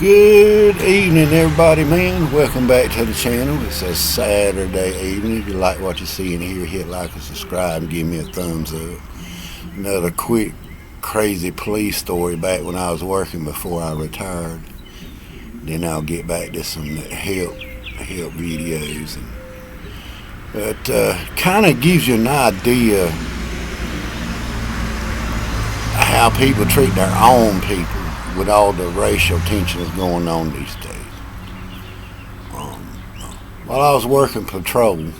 Good evening, everybody, man. Welcome back to the channel. It's a Saturday evening. If you like what you see in here, hit like and subscribe and give me a thumbs up. Another quick, crazy police story back when I was working before I retired. Then I'll get back to some help videos. But kind of gives you an idea how people treat their own people with all the racial tensions going on these days. While I was working patrol,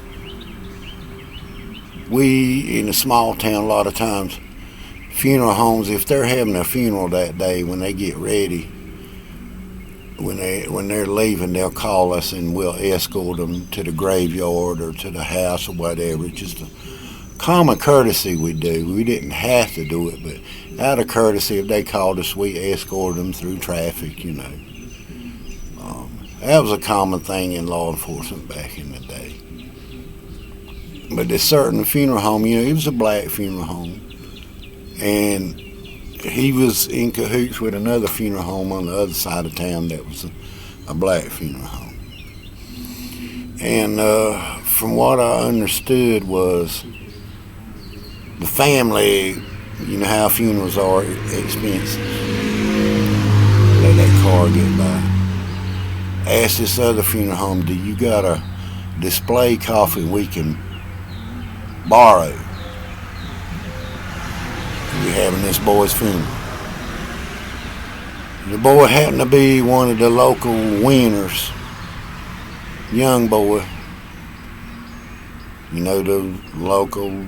we in a small town, a lot of times, funeral homes, if they're having a funeral that day, when they get ready, when they're leaving, they'll call us and we'll escort them to the graveyard or to the house or whatever. It's just a common courtesy we do. We didn't have to do it, but out of courtesy, if they called us, we escorted them through traffic, That was a common thing in law enforcement back in the day. But this certain funeral home, it was a black funeral home, and he was in cahoots with another funeral home on the other side of town that was a black funeral home. And from what I understood was the family, how funerals are expensive. Let that car get by. Asked this other funeral home, do you got a display coffin we can borrow? We're having this boy's funeral. The boy happened to be one of the local winners, young boy. The local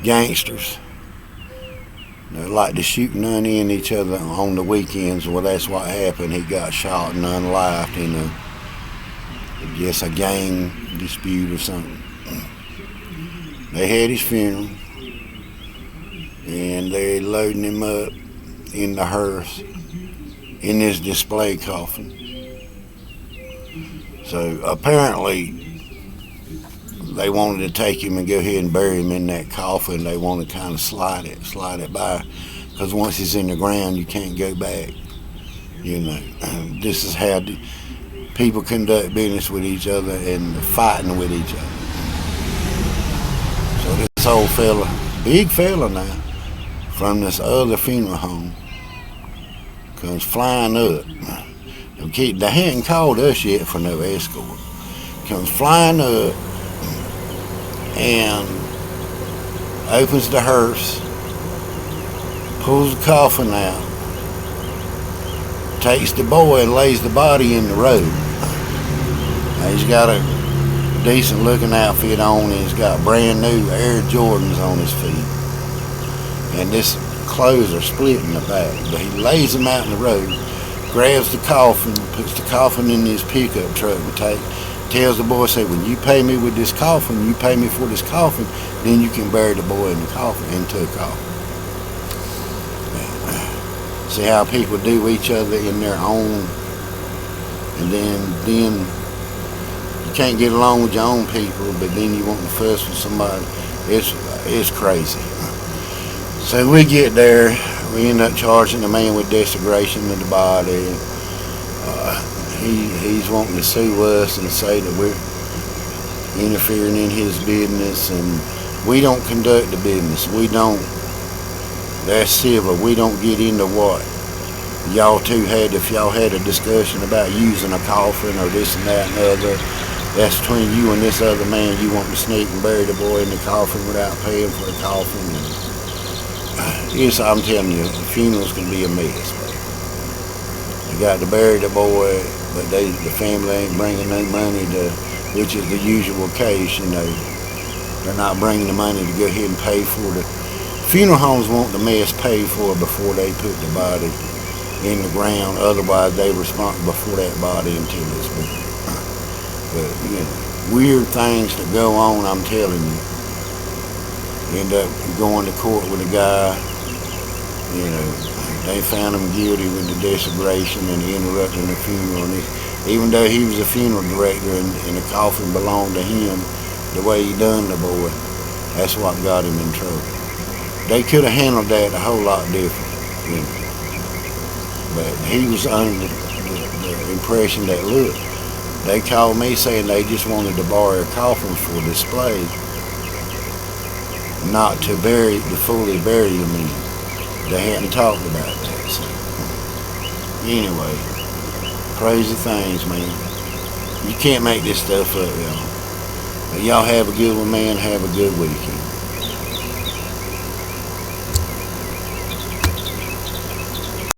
gangsters. They like to shoot none in each other on the weekends. Well, that's what happened. He got shot and unlived in a gang dispute or something. They had his funeral, and they loading him up in the hearse in this display coffin. So apparently they wanted to take him and go ahead and bury him in that coffin. They want to kind of slide it by, because once he's in the ground, you can't go back. This is how people conduct business with each other and fighting with each other. So this old fella, big fella now, from this other funeral home, comes flying up. They hadn't called us yet for no escort. Comes flying up and opens the hearse, pulls the coffin out, takes the boy and lays the body in the road. Now, he's got a decent looking outfit on, and he's got brand new Air Jordans on his feet. And this clothes are split in the back, but he lays them out in the road, grabs the coffin, puts the coffin in his pickup truck and tells the boy, say, when you pay me with this coffin, you pay me for this coffin, then you can bury the boy in the coffin, and took off. See how people do each other in their own, and then you can't get along with your own people, but then you want to fuss with somebody. It's crazy. So we get there, we end up charging the man with desecration of the body. He's wanting to sue us and say that we're interfering in his business, and we don't conduct the business. That's civil. We don't get into what y'all two had. If y'all had a discussion about using a coffin or this and that and the other, that's between you and this other man. You want to sneak and bury the boy in the coffin without paying for the coffin. Yes, I'm telling you, the funeral's going to be a mess. They got to bury the boy, but the family ain't bringing no money which is the usual case. They're not bringing the money to go ahead and pay for the funeral homes. Want the mess paid for before they put the body in the ground. Otherwise, they responsible for that body until it's buried. But weird things that go on. I'm telling you. End up going to court with a guy. They found him guilty with the desecration and interrupting the funeral. And even though he was a funeral director and the coffin belonged to him, the way he done the boy, that's what got him in trouble. They could have handled that a whole lot different. But he was under the impression that, look, they called me saying they just wanted to borrow a coffin for display, not to fully bury them in. They hadn't talked about that. So. Anyway, crazy things, man. You can't make this stuff up, y'all. Y'all have a good one, man. Have a good weekend.